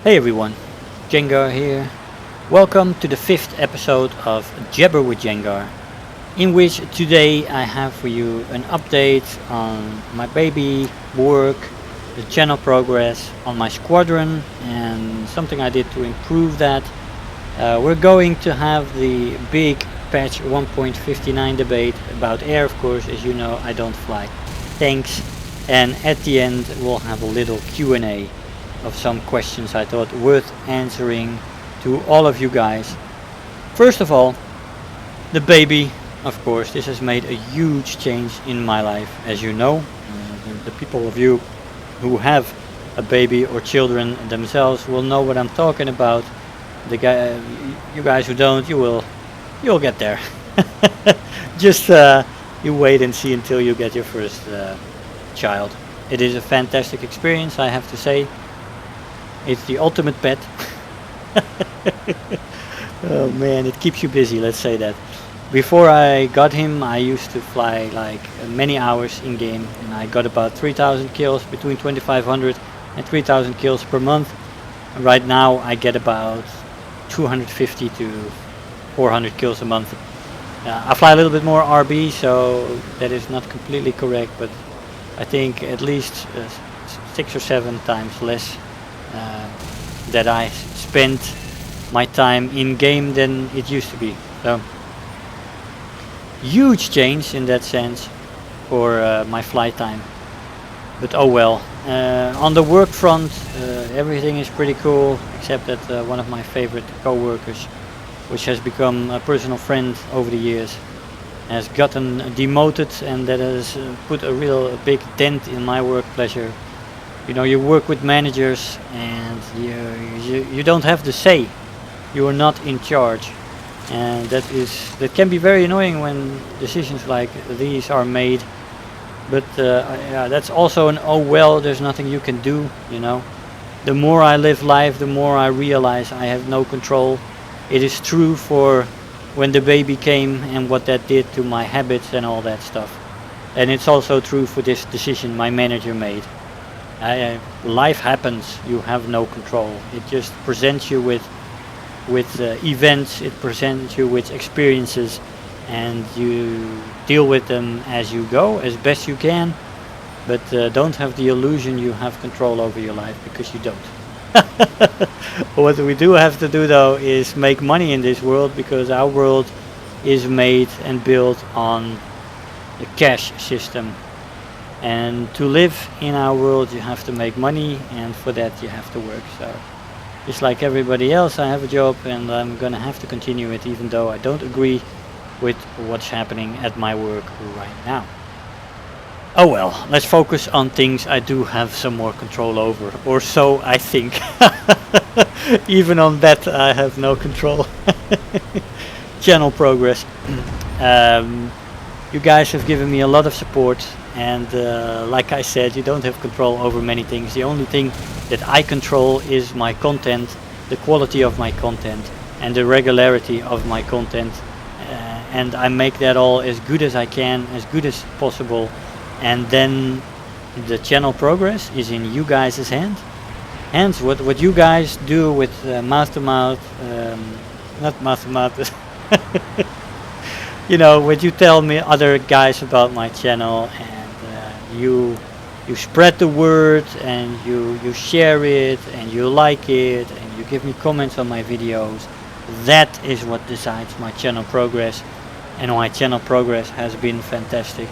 Hey everyone, Jengar here. Welcome to the fifth episode of Jabber with Jengar, in which today I have for you an update on my baby, work, the channel progress, on my squadron, and something I did to improve that. We're going to have the big patch 1.59 debate about air, of course. As you know, I don't fly tanks. And at the end we'll have a little Q&A of some questions I thought worth answering to all of you guys. First of all, the baby, of course. This has made a huge change in my life, as you know. The people of you who have a baby or children themselves will know what I'm talking about. You guys who don't, you'll get there. Just you wait and see until you get your first child. It is a fantastic experience, I have to say. It's the ultimate pet. Oh man, it keeps you busy, let's say that. Before I got him, I used to fly like many hours in game, and I got about 3,000 kills, between 2,500 and 3,000 kills per month. Right now I get about 250 to 400 kills a month. I fly a little bit more RB, so that is not completely correct, but I think at least 6 or 7 times less that I spend my time in game than it used to be. So huge change in that sense for my flight time. But oh well. On the work front, everything is pretty cool, except that one of my favorite co-workers, which has become a personal friend over the years, has gotten demoted, and that has put a real big dent in my work pleasure. You know, you work with managers and you don't have the say. You are not in charge, and that can be very annoying when decisions like these are made. But yeah, that's also an oh well, there's nothing you can do, you know. The more I live life, the more I realize I have no control. It is true for when the baby came and what that did to my habits and all that stuff. And it's also true for this decision my manager made. Life happens, you have no control. It just presents you with events, it presents you with experiences, and you deal with them as you go, as best you can. But don't have the illusion you have control over your life, because you don't. What we do have to do though is make money in this world, because our world is made and built on the cash system, and to live in our world you have to make money, and for that you have to work. So just like everybody else, I have a job and I'm gonna have to continue it, even though I don't agree with what's happening at my work right now. Oh well, let's focus on things I do have some more control over, or so I think. Even on that I have no control. Channel progress. You guys have given me a lot of support, and like I said, you don't have control over many things. The only thing that I control is my content, the quality of my content, and the regularity of my content. And I make that all as good as I can, as good as possible. And then the channel progress is in you guys' hands. What you guys do with mouth to mouth, not mouth to mouth. You know, when you tell me other guys about my channel, and you spread the word, and you share it, and you like it, and you give me comments on my videos. That is what decides my channel progress, and my channel progress has been fantastic.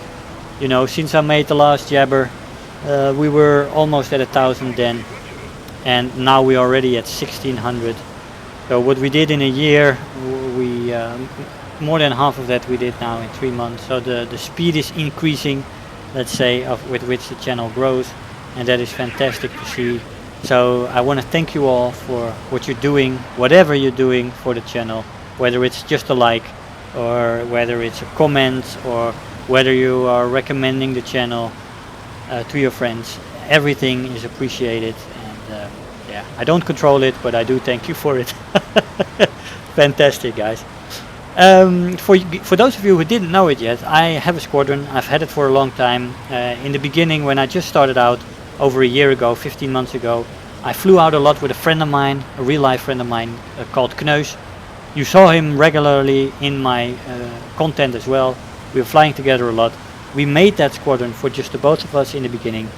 You know, since I made the last Jabber, we were almost at 1,000 then, and now we're already at 1,600. So what we did in a year, we more than half of that we did now in 3 months. So the speed is increasing, let's say, with which the channel grows, and that is fantastic to see. So I want to thank you all for what you're doing, whatever you're doing for the channel, whether it's just a like, or whether it's a comment, or whether you are recommending the channel to your friends. Everything is appreciated, and yeah, I don't control it, but I do thank you for it. Fantastic, guys. For those of you who didn't know it yet, I have a squadron. I've had it for a long time. In the beginning, when I just started out over a year ago, 15 months ago, I flew out a lot with a friend of mine, a real life friend of mine called Kneus. You saw him regularly in my content as well. We were flying together a lot. We made that squadron for just the both of us in the beginning.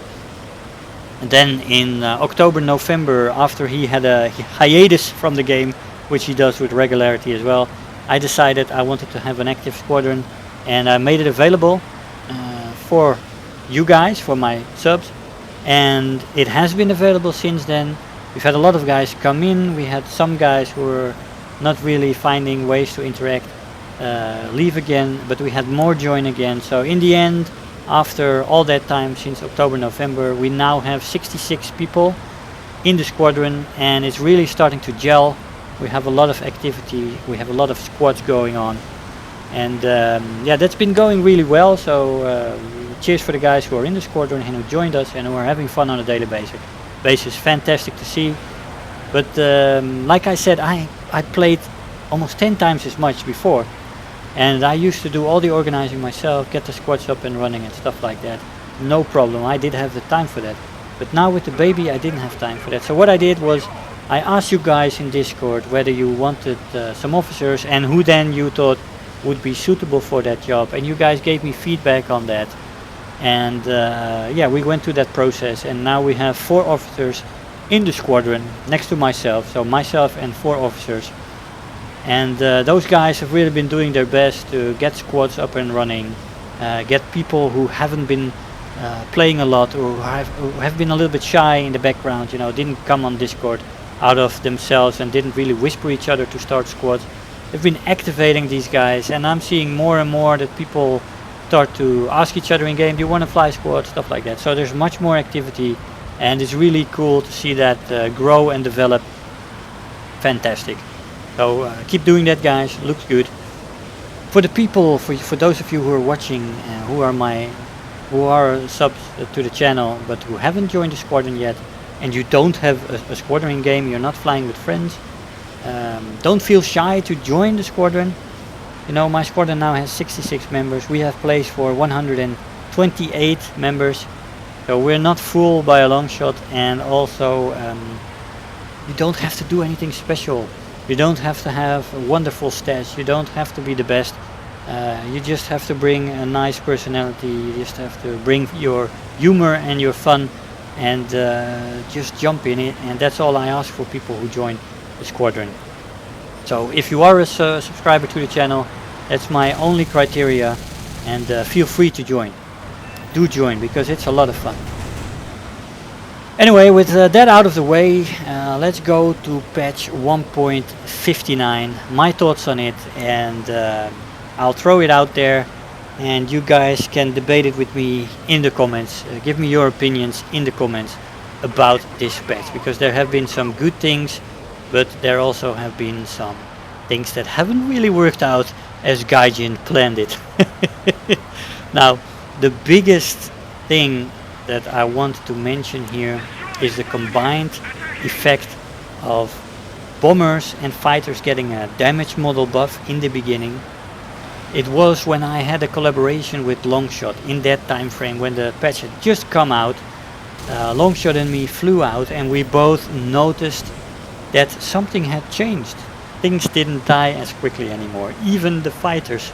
And then in October, November, after he had a hiatus from the game, which he does with regularity as well, I decided I wanted to have an active squadron, and I made it available for you guys, for my subs, and it has been available since then. We've had a lot of guys come in. We had some guys who were not really finding ways to interact leave again, but we had more join again. So in the end, after all that time, since October, November, we now have 66 people in the squadron, and it's really starting to gel. We have a lot of activity, we have a lot of squads going on, and yeah, that's been going really well. So cheers for the guys who are in the squadron and who joined us and who are having fun on a daily basis. Fantastic to see. But like I said, I played almost 10 times as much before, and I used to do all the organizing myself, get the squads up and running and stuff like that. No problem, I did have the time for that. But now with the baby, I didn't have time for that. So what I did was, I asked you guys in Discord whether you wanted some officers and who then you thought would be suitable for that job, and you guys gave me feedback on that. And yeah, we went through that process, and now we have 4 officers in the squadron next to myself. So myself and 4 officers. And those guys have really been doing their best to get squads up and running, get people who haven't been playing a lot, or who have been a little bit shy in the background, you know, didn't come on Discord out of themselves and didn't really whisper each other to start squads. They've been activating these guys, and I'm seeing more and more that people start to ask each other in game, do you want to fly squad, stuff like that. So there's much more activity, and it's really cool to see that grow and develop. Fantastic. So keep doing that, guys. Looks good. For the people, for those of you who are watching, who are subs to the channel but who haven't joined the squadron yet, and you don't have a squadron in game, you're not flying with friends, don't feel shy to join the squadron. You know, my squadron now has 66 members. We have place for 128 members, so we're not full by a long shot. And also you don't have to do anything special. You don't have to have a wonderful stats. You don't have to be the best. You just have to bring a nice personality. You just have to bring your humor and your fun, and just jump in it. And that's all I ask for people who join the squadron. So if you are a subscriber to the channel, that's my only criteria, and feel free to join. Do join, because it's a lot of fun. Anyway, with that out of the way, let's go to patch 1.59, my thoughts on it, and I'll throw it out there, and you guys can debate it with me in the comments. Give me your opinions in the comments about this patch, because there have been some good things, but there also have been some things that haven't really worked out as Gaijin planned it. Now, the biggest thing that I want to mention here is the combined effect of bombers and fighters getting a damage model buff in the beginning. It was when I had a collaboration with Longshot in that time frame when the patch had just come out. Longshot and me flew out, and we both noticed that something had changed. Things didn't die as quickly anymore. Even the fighters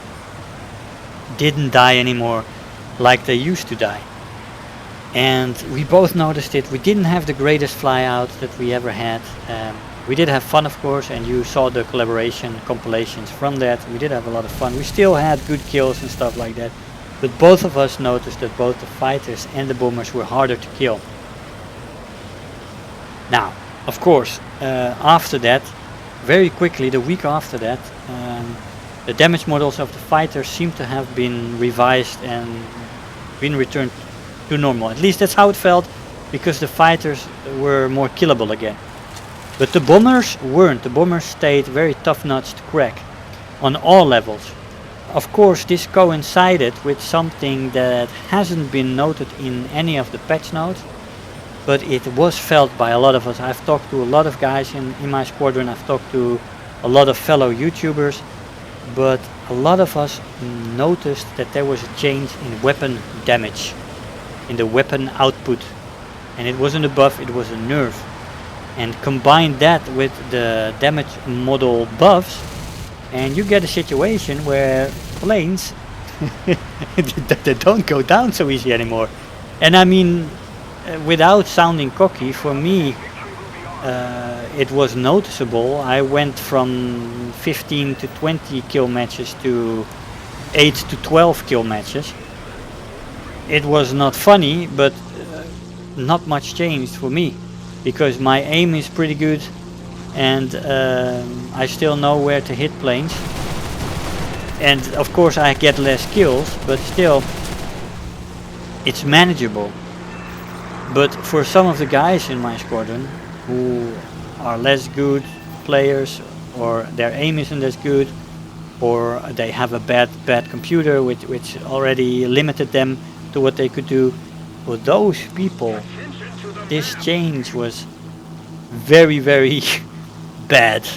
didn't die anymore like they used to die. And we both noticed it. We didn't have the greatest flyout that we ever had. We did have fun, of course, and you saw the collaboration compilations from that. We did have a lot of fun. We still had good kills and stuff like that. But both of us noticed that both the fighters and the bombers were harder to kill. Now, of course, after that, very quickly, the week after that, the damage models of the fighters seem to have been revised and been returned to normal. At least that's how it felt, because the fighters were more killable again. But the bombers weren't. The bombers stayed very tough nuts to crack on all levels. Of course, this coincided with something that hasn't been noted in any of the patch notes, but it was felt by a lot of us. I've talked to a lot of guys in my squadron. I've talked to a lot of fellow YouTubers, but a lot of us noticed that there was a change in weapon damage, in the weapon output. And it wasn't a buff, it was a nerf. and combine that with the damage model buffs, and you get a situation where planes they don't go down so easy anymore. And I mean, without sounding cocky, for me it was noticeable. I went from 15 to 20 kill matches to 8 to 12 kill matches. It was not funny, but not much changed for me, because my aim is pretty good, and I still know where to hit planes. And of course I get less kills, but still it's manageable. But for some of the guys in my squadron who are less good players, or their aim isn't as good, or they have a bad computer which already limited them to what they could do, for those people this change was very, very bad,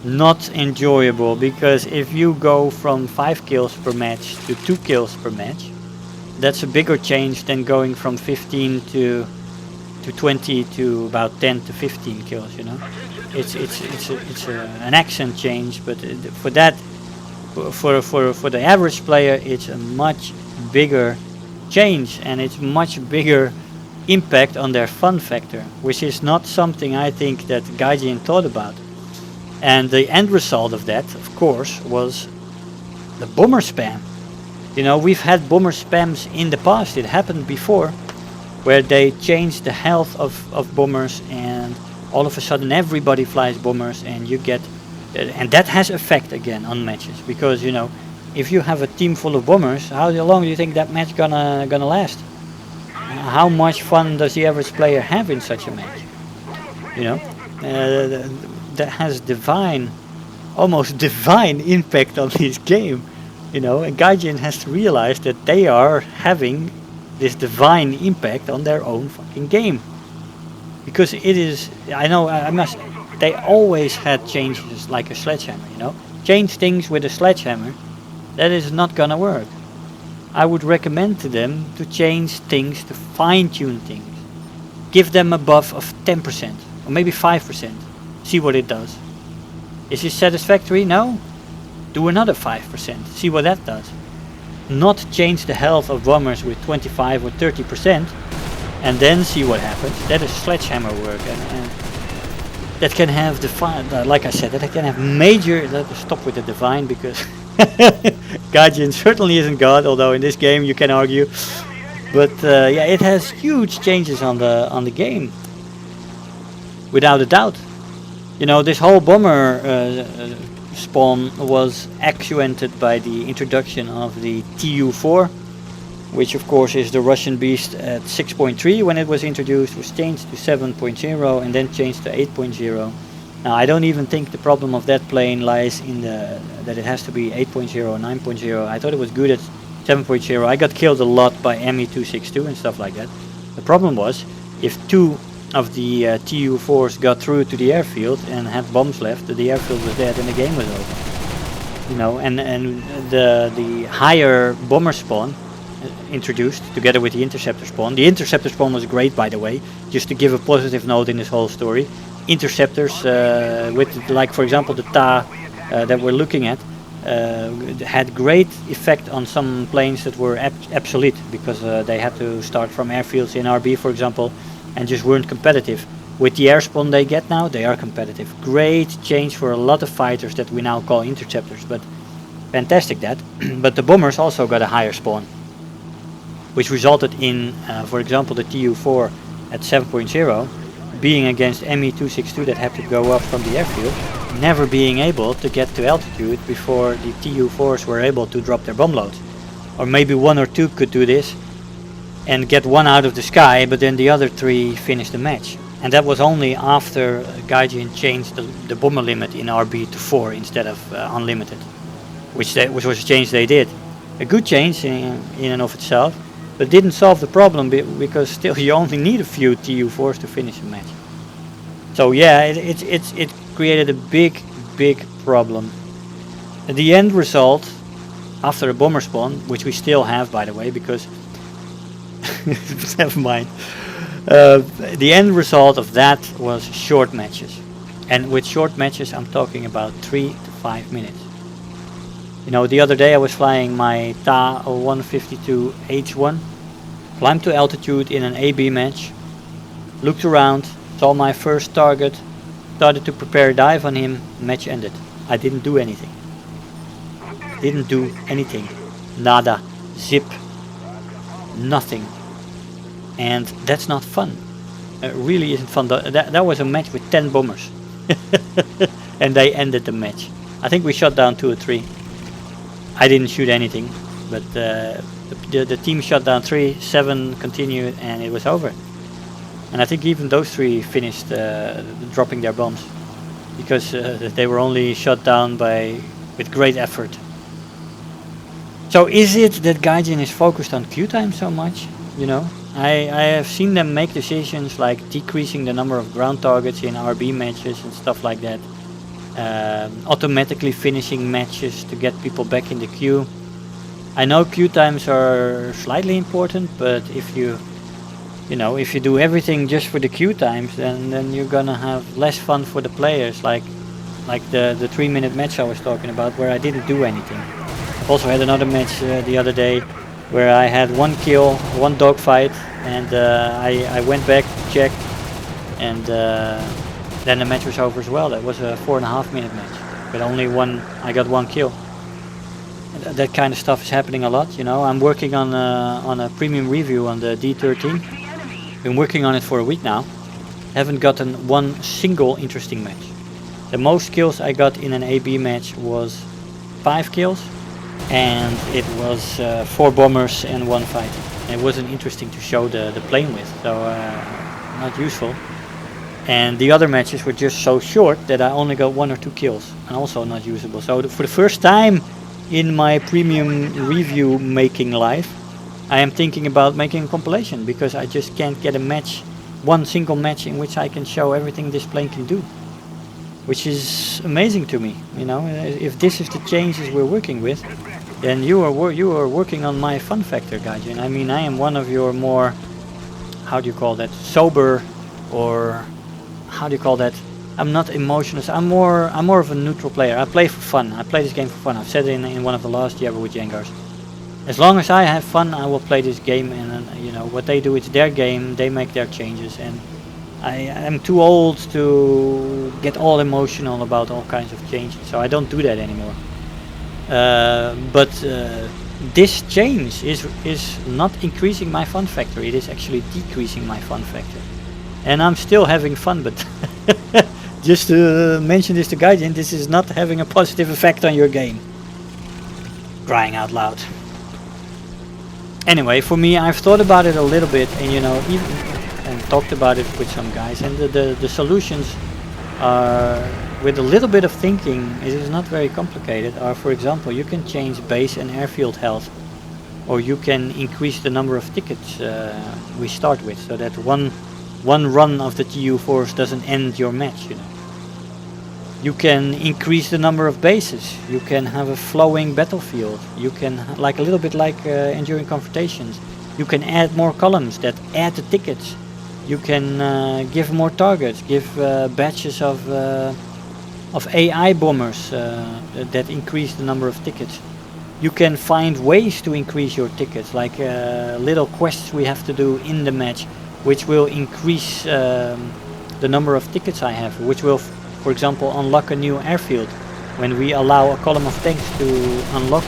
not enjoyable. Because if you go from 5 kills per match to 2 kills per match, that's a bigger change than going from 15 to 20 to about 10 to 15 kills, you know. It's an accent change, but for that, for the average player, it's a much bigger change, and it's much bigger impact on their fun factor, which is not something I think that Gaijin thought about. And the end result of that, of course, was the bomber spam. You know, we've had bomber spams in the past. It happened before, where they changed the health of bombers, and all of a sudden everybody flies bombers, and you get, and that has effect again on matches, because you know, if you have a team full of bombers, how long do you think that match gonna last? How much fun does the average player have in such a match? You know, that has almost divine impact on this game. You know, and Gaijin has to realize that they are having this divine impact on their own fucking game. Because it is, they always had changes like a sledgehammer, you know. Change things with a sledgehammer, that is not gonna work. I would recommend to them to change things, to fine-tune things. Give them a buff of 10%, or maybe 5%. See what it does. Is it satisfactory? No? Do another 5%, see what that does. Not change the health of bombers with 25 or 30%, and then see what happens. That is sledgehammer work, and that can have like I said, that can have major. Let's stop with the divine, because Gaijin certainly isn't God, although in this game you can argue. But yeah, it has huge changes on the game, without a doubt. You know, this whole bomber spawn was accentuated by the introduction of the TU4, which of course is the Russian beast at 6.3 when it was introduced, was changed to 7.0 and then changed to 8.0. Now I don't even think the problem of that plane lies in that it has to be 8.0 or 9.0. I thought it was good at 7.0. I got killed a lot by ME262 and stuff like that. The problem was, if two of the TU4s got through to the airfield and had bombs left, the airfield was dead and the game was over. You know, and the higher bomber spawn introduced together with the interceptor spawn. The interceptor spawn was great, by the way, just to give a positive note in this whole story. Interceptors with, like for example the TA that we're looking at, had great effect on some planes that were obsolete, because they had to start from airfields in RB, for example, and just weren't competitive. With the air spawn they get now, they are competitive. Great change for a lot of fighters that we now call interceptors, but fantastic that. But the bombers also got a higher spawn, which resulted in, for example, the TU4 at 7.0 being against ME262 that had to go up from the airfield, never being able to get to altitude before the TU4s were able to drop their bomb loads. Or maybe one or two could do this and get one out of the sky, but then the other three finished the match. And that was only after Gaijin changed the bomber limit in RB to 4 instead of unlimited, which was a change they did. A good change in and of itself, but didn't solve the problem, because still you only need a few TU4s to finish a match. So yeah, it created a big problem. The end result, after a bomber spawn, which we still have, by the way, because never mind. The end result of that was short matches. And with short matches, I'm talking about 3 to 5 minutes. You know, the other day I was flying my Ta 152 H1, climbed to altitude in an AB match, looked around, saw my first target, started to prepare a dive on him, match ended. I didn't do anything. Didn't do anything. Nada. Zip. Nothing. And that's not fun. It really isn't fun. That was a match with 10 bombers. And they ended the match. I think we shot down 2 or 3. I didn't shoot anything, but the team shot down 3, 7 continued, and it was over. And I think even those 3 finished dropping their bombs, because they were only shot down with great effort. So is it that Gaijin is focused on queue time so much? You know, I have seen them make decisions like decreasing the number of ground targets in RB matches and stuff like that. Automatically finishing matches to get people back in the queue. I know queue times are slightly important, but if you do everything just for the queue times, then you're gonna have less fun for the players. Like the 3-minute match I was talking about, where I didn't do anything. Also had another match the other day where I had 1 kill, 1 dogfight, and I went back, checked, and then the match was over as well. That was a 4.5-minute match, but only I got 1 kill. And that kind of stuff is happening a lot, you know. I'm working on a premium review on the D13. Been working on it for a week now. Haven't gotten one single interesting match. The most kills I got in an AB match was 5 kills, and it was 4 bombers and 1 fight. And it wasn't interesting to show the plane with, so not useful. And the other matches were just so short that I only got 1 or 2 kills, and also not usable. So for the first time in my premium review making life, I am thinking about making a compilation, because I just can't get a match, one single match in which I can show everything this plane can do, which is amazing to me. You know, if this is the changes we're working with, then you are working on my fun factor, Gaijin. I mean, I am one of your more, how do you call that, sober, or how do you call that? I'm not emotional. I'm more of a neutral player. I play for fun. I play this game for fun. I've said it in one of the last Jabber with Jengars. As long as I have fun, I will play this game, and you know what they do, it's their game, they make their changes, and I am too old to get all emotional about all kinds of changes, so I don't do that anymore. But this change is not increasing my fun factor, it is actually decreasing my fun factor. And I'm still having fun, but just to mention this to Gaijin, this is not having a positive effect on your game. Crying out loud. Anyway, for me, I've thought about it a little bit, and you know, and talked about it with some guys, and the solutions are, with a little bit of thinking, it is not very complicated. Are, for example, you can change base and airfield health, or you can increase the number of tickets we start with, so that one run of the TU force doesn't end your match. You know, you can increase the number of bases. You can have a flowing battlefield. You can, like a little bit like enduring confrontations, you can add more columns that add the tickets. You can give more targets, give batches of AI bombers that increase the number of tickets. You can find ways to increase your tickets, like little quests we have to do in the match, which will increase the number of tickets I have, which will, for example, unlock a new airfield. When we allow a column of tanks to unlock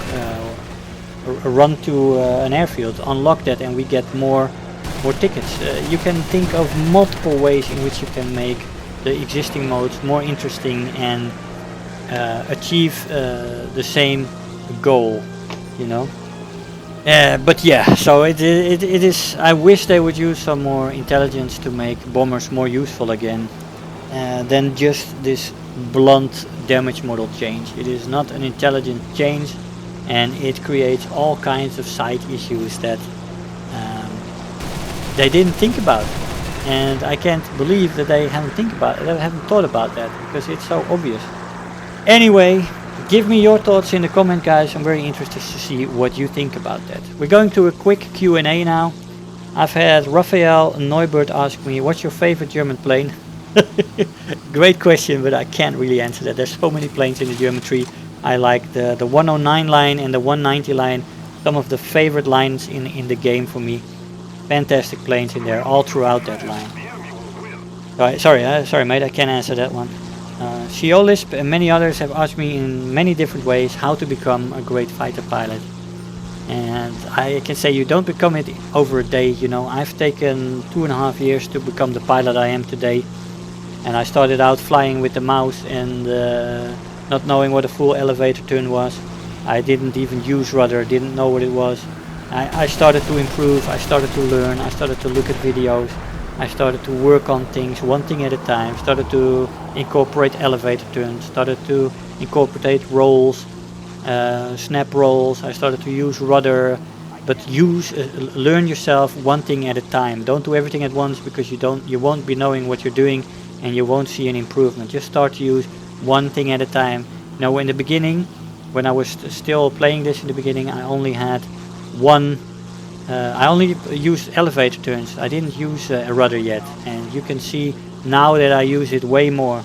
a run to an airfield, unlock that, and we get more tickets. You can think of multiple ways in which you can make the existing modes more interesting and achieve the same goal, you know. But yeah, so it is. I wish they would use some more intelligence to make bombers more useful again, than just this blunt damage model change. It is not an intelligent change, and it creates all kinds of side issues that they didn't think about. And I can't believe that they haven't thought about that, because it's so obvious. Anyway, give me your thoughts in the comment, guys. I'm very interested to see what you think about that. We're going to a quick Q&A now. I've had Raphael Neubert ask me, what's your favorite German plane? Great question, but I can't really answer that. There's so many planes in the German tree. I like the 109 line and the 190 line, some of the favorite lines in the game for me. Fantastic planes in there, all throughout that line. Sorry mate, I can't answer that one. Shiolisp and many others have asked me in many different ways how to become a great fighter pilot. And I can say you don't become it over a day, you know. I've taken 2.5 years to become the pilot I am today. And I started out flying with the mouse and not knowing what a full elevator turn was. I didn't even use rudder, didn't know what it was. I started to improve, I started to learn, I started to look at videos. I started to work on things one thing at a time, started to incorporate elevator turns, started to incorporate rolls, snap rolls. I started to use rudder, but learn yourself one thing at a time. Don't do everything at once, because you won't be knowing what you're doing and you won't see an improvement. Just start to use one thing at a time. Now in the beginning, when I was still playing this in the beginning, I only had I only used elevator turns. I didn't use a rudder yet, and you can see now that I use it way more.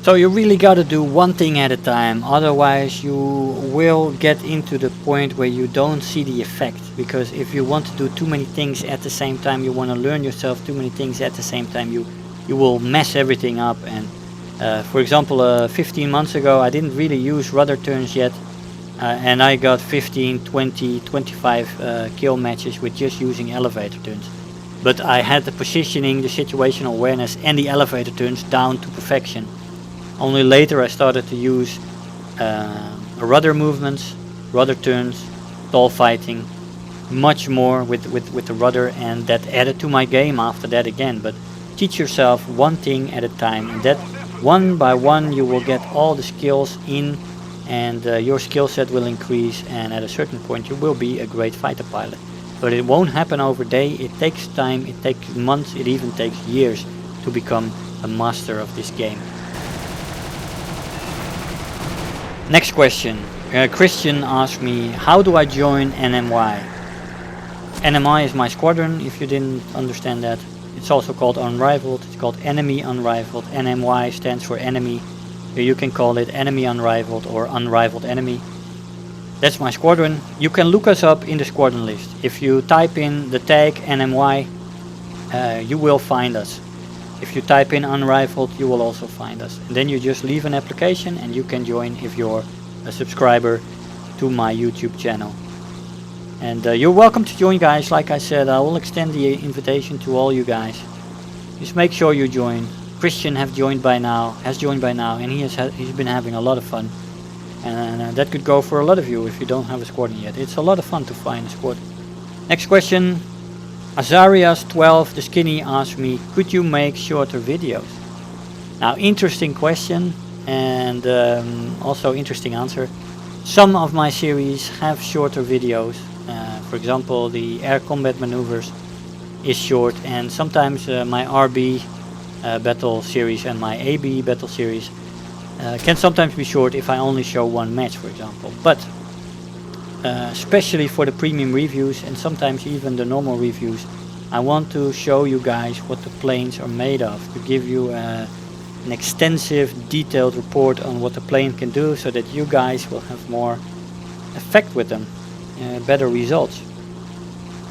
So you really got to do one thing at a time, otherwise you will get into the point where you don't see the effect. Because if you want to do too many things at the same time, you want to learn yourself too many things at the same time, you will mess everything up. And for example, 15 months ago I didn't really use rudder turns yet, and I got 15, 20, 25 kill matches with just using elevator turns. But I had the positioning, the situational awareness and the elevator turns down to perfection. Only later I started to use rudder movements, rudder turns, stall fighting, much more with the rudder, and that added to my game after that again. But teach yourself one thing at a time, and that one by one you will get all the skills in, and your skill set will increase, and at a certain point you will be a great fighter pilot. But it won't happen over a day. It takes time, it takes months, it even takes years to become a master of this game. Next question. Christian asked me, how do I join NMY? NMI is my squadron, if you didn't understand that. It's also called Unrivaled, it's called Enemy Unrivaled. NMY stands for enemy. You can call it Enemy Unrivaled or Unrivaled Enemy. That's my squadron. You can look us up in the squadron list. If you type in the tag NMY, you will find us. If you type in Unrivaled, you will also find us. And then you just leave an application and you can join if you're a subscriber to my YouTube channel. And you're welcome to join, guys. Like I said, I will extend the invitation to all you guys. Just make sure you join. Christian has joined by now, and he's been having a lot of fun. And that could go for a lot of you if you don't have a squadron yet. It's a lot of fun to find a squad. Next question. Azarias12 the Skinny asked me, could you make shorter videos? Now, interesting question, and also interesting answer. Some of my series have shorter videos. For example, the air combat maneuvers is short, and sometimes my RB battle series and my AB battle series can sometimes be short if I only show one match, for example. But especially for the premium reviews and sometimes even the normal reviews, I want to show you guys what the planes are made of, to give you an extensive detailed report on what the plane can do, so that you guys will have more effect with them, better results.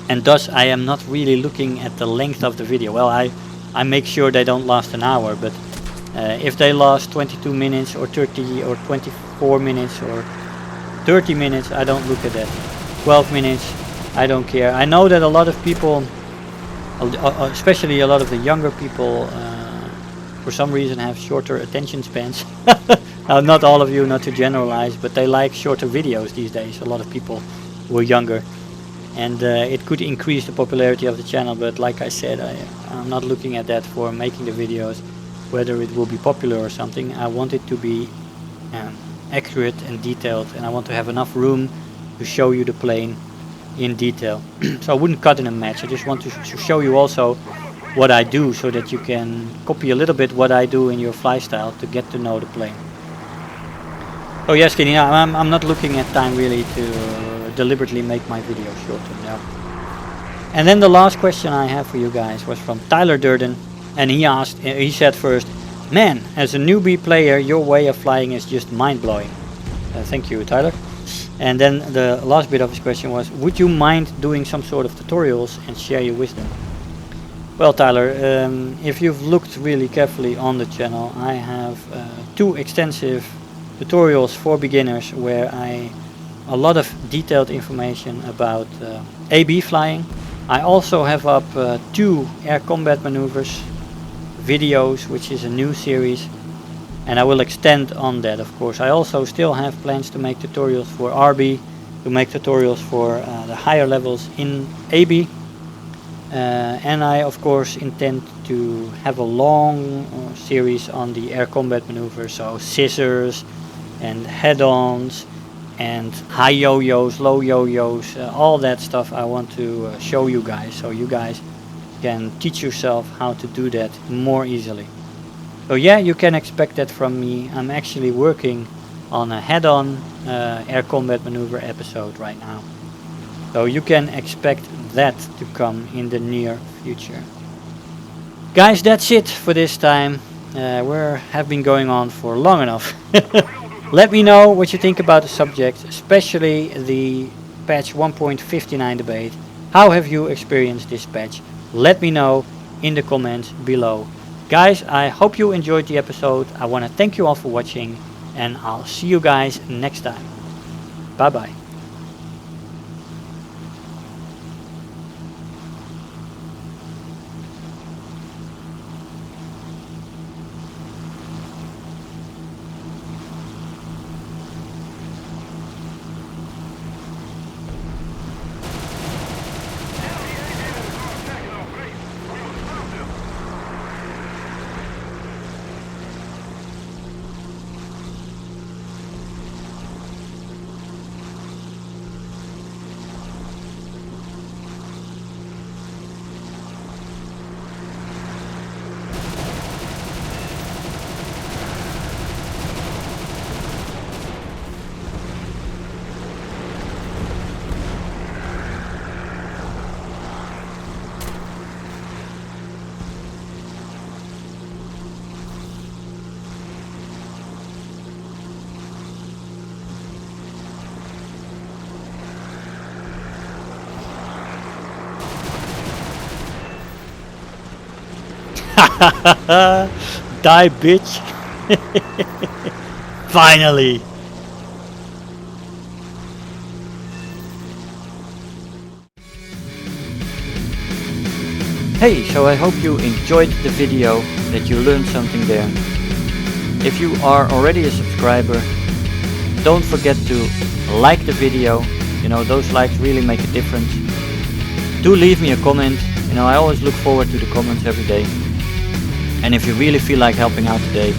And thus I am not really looking at the length of the video. Well, I make sure they don't last an hour, but if they last 22 minutes or 30 or 24 minutes or 30 minutes, I don't look at that. 12 minutes, I don't care. I know that a lot of people, especially a lot of the younger people, for some reason have shorter attention spans. Now, not all of you, not to generalize, but they like shorter videos these days. A lot of people who are younger. And it could increase the popularity of the channel, but like I said, I'm not looking at that for making the videos, whether it will be popular or something. I want it to be accurate and detailed, and I want to have enough room to show you the plane in detail. So I wouldn't cut in a match. I just want to show you also what I do, so that you can copy a little bit what I do in your fly style to get to know the plane. Oh yes, Kenny, I'm not looking at time really to deliberately make my video shorter, no. And then the last question I have for you guys was from Tyler Durden, and he said first, man, as a newbie player, your way of flying is just mind-blowing. Thank you, Tyler. And then the last bit of his question was, would you mind doing some sort of tutorials and share your wisdom? Well, Tyler, if you've looked really carefully on the channel, I have 2 extensive tutorials for beginners where a lot of detailed information about AB flying. I also have up 2 air combat maneuvers videos, which is a new series, and I will extend on that, of course. I also still have plans to make tutorials for RB, to make tutorials for the higher levels in AB, and I of course intend to have a long series on the air combat maneuvers, so scissors and head-ons and high yo-yos, low yo-yos, all that stuff I want to show you guys, so you guys can teach yourself how to do that more easily. So yeah, you can expect that from me. I'm actually working on a head-on air combat maneuver episode right now, so you can expect that to come in the near future. Guys, that's it for this time. We have been going on for long enough. Let me know what you think about the subject, especially the patch 1.59 debate. How have you experienced this patch? Let me know in the comments below. Guys, I hope you enjoyed the episode. I want to thank you all for watching, and I'll see you guys next time. Bye bye. Die, bitch. Finally. Hey, so I hope you enjoyed the video, that you learned something there. If you are already a subscriber, don't forget to like the video. You know, those likes really make a difference. Do leave me a comment. You know, I always look forward to the comments every day. And if you really feel like helping out today,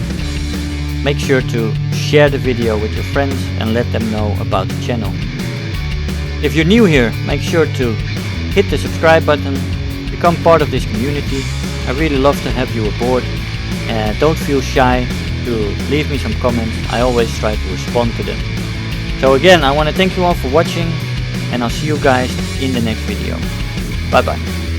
make sure to share the video with your friends and let them know about the channel. If you're new here, make sure to hit the subscribe button, become part of this community. I really love to have you aboard. Don't feel shy to leave me some comments. I always try to respond to them. So again, I want to thank you all for watching, and I'll see you guys in the next video. Bye bye.